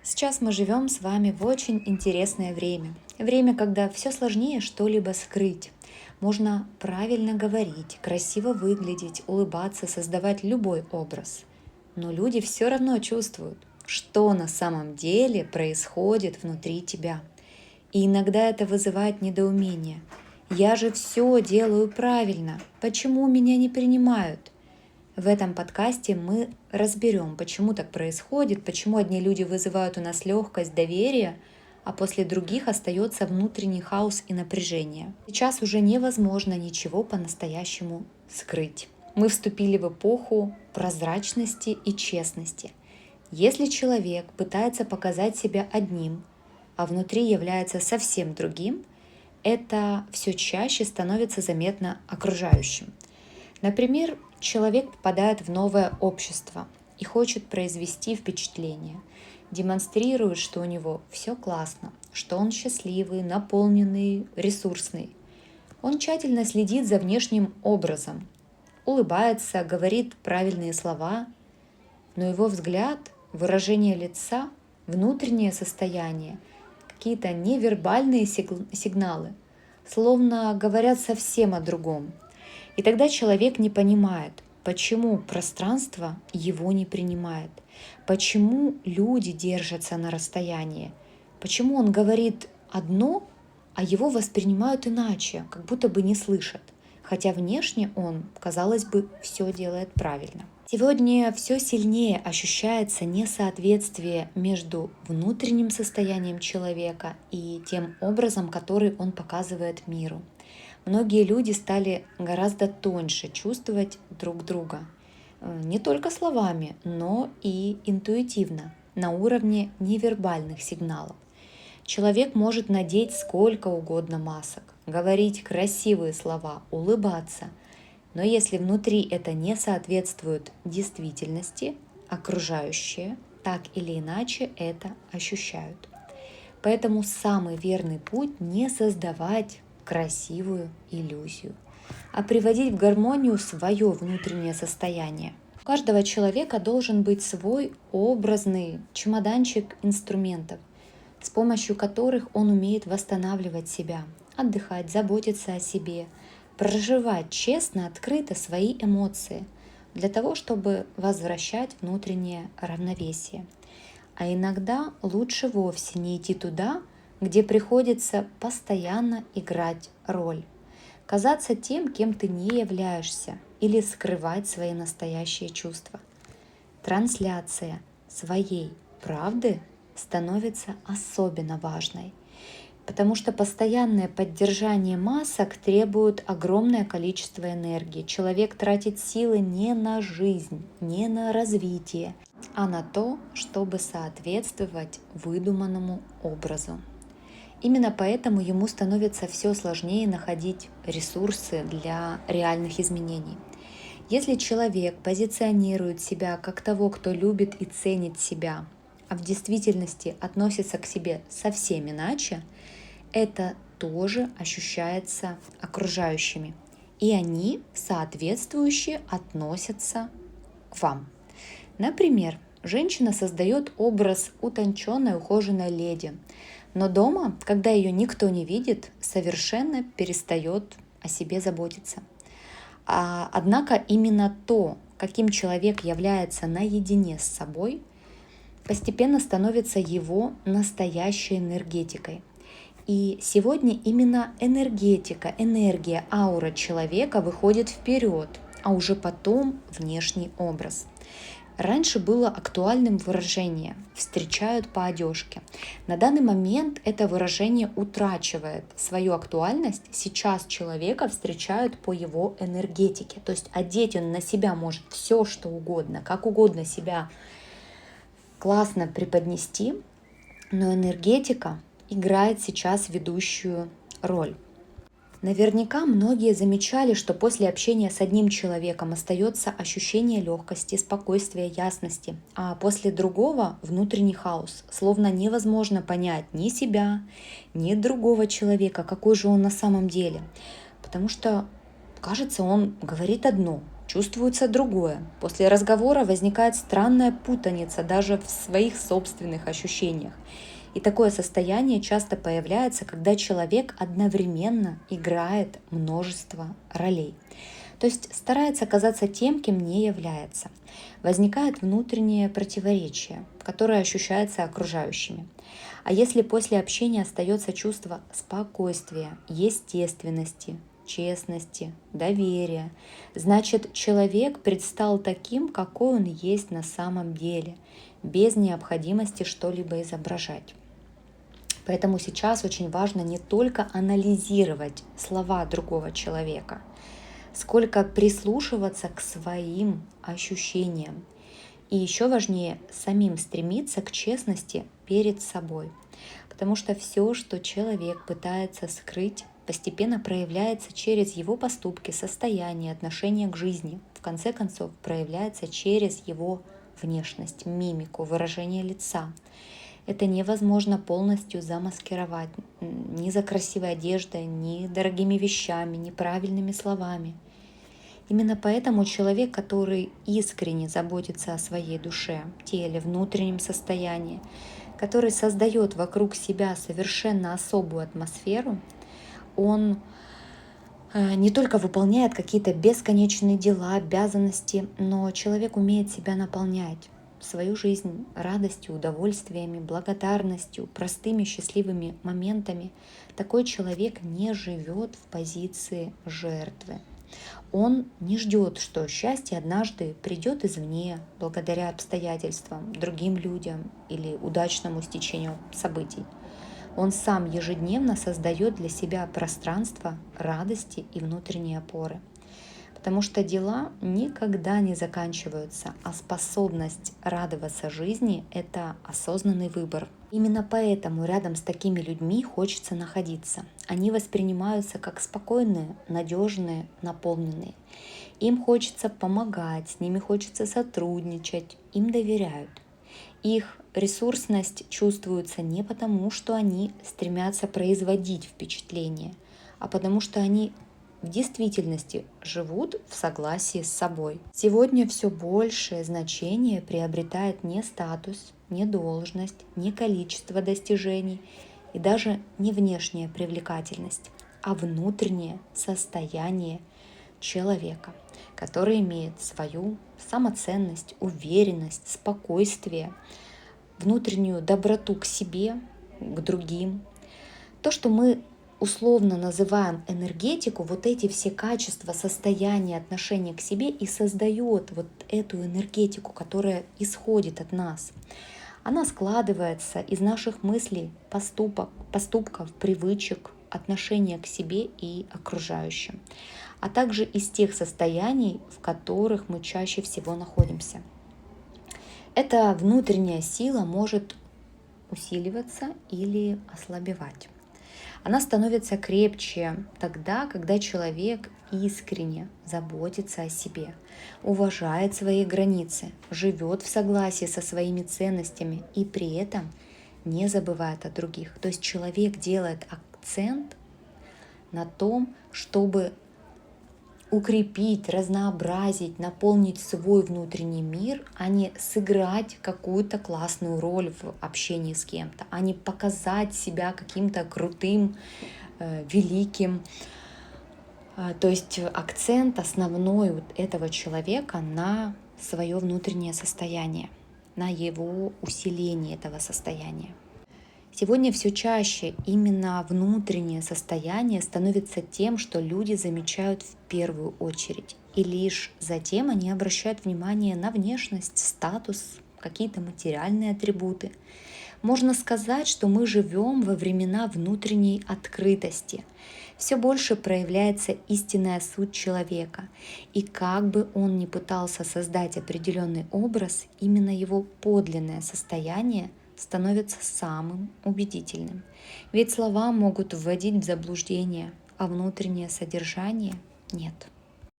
Сейчас мы живем с вами в очень интересное время. Время, когда все сложнее что-либо скрыть. Можно правильно говорить, красиво выглядеть, улыбаться, создавать любой образ. Но люди все равно чувствуют, что на самом деле происходит внутри тебя. И иногда это вызывает недоумение. Я же все делаю правильно. Почему меня не принимают? В этом подкасте мы разберем, почему так происходит, почему одни люди вызывают у нас легкость, доверие, а после других остается внутренний хаос и напряжение. Сейчас уже невозможно ничего по-настоящему скрыть. Мы вступили в эпоху прозрачности и честности. Если человек пытается показать себя одним, а внутри является совсем другим, это все чаще становится заметно окружающим. Например, человек попадает в новое общество и хочет произвести впечатление, демонстрирует, что у него все классно, что он счастливый, наполненный, ресурсный. Он тщательно следит за внешним образом, улыбается, говорит правильные слова, но его взгляд, выражение лица, внутреннее состояние, какие-то невербальные сигналы, словно говорят совсем о другом. И тогда человек не понимает, почему пространство его не принимает, почему люди держатся на расстоянии, почему он говорит одно, а его воспринимают иначе, как будто бы не слышат, хотя внешне он, казалось бы, все делает правильно. Сегодня все сильнее ощущается несоответствие между внутренним состоянием человека и тем образом, который он показывает миру. Многие люди стали гораздо тоньше чувствовать друг друга, не только словами, но и интуитивно, на уровне невербальных сигналов. Человек может надеть сколько угодно масок, говорить красивые слова, улыбаться, но если внутри это не соответствует действительности, окружающие так или иначе это ощущают. Поэтому самый верный путь не создавать красивую иллюзию, а приводить в гармонию свое внутреннее состояние. У каждого человека должен быть свой образный чемоданчик инструментов, с помощью которых он умеет восстанавливать себя, отдыхать, заботиться о себе, проживать честно, открыто свои эмоции, для того, чтобы возвращать внутреннее равновесие. А иногда лучше вовсе не идти туда, где приходится постоянно играть роль, казаться тем, кем ты не являешься, или скрывать свои настоящие чувства. Трансляция своей правды становится особенно важной, потому что постоянное поддержание масок требует огромное количество энергии. Человек тратит силы не на жизнь, не на развитие, а на то, чтобы соответствовать выдуманному образу. Именно поэтому ему становится все сложнее находить ресурсы для реальных изменений. Если человек позиционирует себя как того, кто любит и ценит себя, а в действительности относится к себе совсем иначе, это тоже ощущается окружающими. И они соответствующе относятся к вам. Например, женщина создает образ утонченной, ухоженной леди, но дома, когда ее никто не видит, совершенно перестает о себе заботиться. Однако именно то, каким человек является наедине с собой, постепенно становится его настоящей энергетикой. И сегодня именно энергетика, энергия, аура человека выходит вперед, а уже потом внешний образ. Раньше было актуальным выражение «встречают по одежке». На данный момент это выражение утрачивает свою актуальность. Сейчас человека встречают по его энергетике. То есть одеть он на себя может все, что угодно, как угодно себя классно преподнести, но энергетика играет сейчас ведущую роль. Наверняка многие замечали, что после общения с одним человеком остается ощущение легкости, спокойствия, ясности, а после другого внутренний хаос, словно невозможно понять ни себя, ни другого человека, какой же он на самом деле. Потому что, кажется, он говорит одно, чувствуется другое. После разговора возникает странная путаница даже в своих собственных ощущениях. И такое состояние часто появляется, когда человек одновременно играет множество ролей. То есть старается казаться тем, кем не является. Возникает внутреннее противоречие, которое ощущается окружающими. А если после общения остается чувство спокойствия, естественности, честности, доверия, значит, человек предстал таким, какой он есть на самом деле, без необходимости что-либо изображать. Поэтому сейчас очень важно не только анализировать слова другого человека, сколько прислушиваться к своим ощущениям. И еще важнее самим стремиться к честности перед собой. Потому что все, что человек пытается скрыть, постепенно проявляется через его поступки, состояние, отношение к жизни. В конце концов, проявляется через его внешность, мимику, выражение лица. Это невозможно полностью замаскировать ни за красивой одеждой, ни дорогими вещами, ни правильными словами. Именно поэтому человек, который искренне заботится о своей душе, теле, внутреннем состоянии, который создает вокруг себя совершенно особую атмосферу, он не только выполняет какие-то бесконечные дела, обязанности, но человек умеет себя наполнять свою жизнь радостью, удовольствиями, благодарностью, простыми счастливыми моментами. Такой человек не живет в позиции жертвы. Он не ждет, что счастье однажды придет извне, благодаря обстоятельствам, другим людям или удачному стечению событий. Он сам ежедневно создает для себя пространство радости и внутренней опоры. Потому что дела никогда не заканчиваются, а способность радоваться жизни – это осознанный выбор. Именно поэтому рядом с такими людьми хочется находиться. Они воспринимаются как спокойные, надежные, наполненные. Им хочется помогать, с ними хочется сотрудничать, им доверяют. Их ресурсность чувствуется не потому, что они стремятся производить впечатление, а потому что они в действительности живут в согласии с собой. Сегодня все большее значение приобретает не статус, не должность, не количество достижений и даже не внешняя привлекательность, а внутреннее состояние человека, который имеет свою самоценность, уверенность, спокойствие, внутреннюю доброту к себе, к другим. То, что мы условно называем энергетику, вот эти все качества, состояния, отношения к себе и создает вот эту энергетику, которая исходит от нас. Она складывается из наших мыслей, поступков, привычек, отношения к себе и окружающим, а также из тех состояний, в которых мы чаще всего находимся. Эта внутренняя сила может усиливаться или ослабевать. Она становится крепче тогда, когда человек искренне заботится о себе, уважает свои границы, живет в согласии со своими ценностями и при этом не забывает о других. То есть человек делает акцент на том, чтобы укрепить, разнообразить, наполнить свой внутренний мир, а не сыграть какую-то классную роль в общении с кем-то, а не показать себя каким-то крутым, великим. То есть акцент основной вот этого человека на свое внутреннее состояние, на его усиление этого состояния. Сегодня все чаще именно внутреннее состояние становится тем, что люди замечают в первую очередь. И лишь затем они обращают внимание на внешность, статус, какие-то материальные атрибуты. Можно сказать, что мы живем во времена внутренней открытости. Все больше проявляется истинная суть человека. И как бы он ни пытался создать определенный образ, именно его подлинное состояние становится самым убедительным. Ведь слова могут вводить в заблуждение, а внутреннее содержание нет.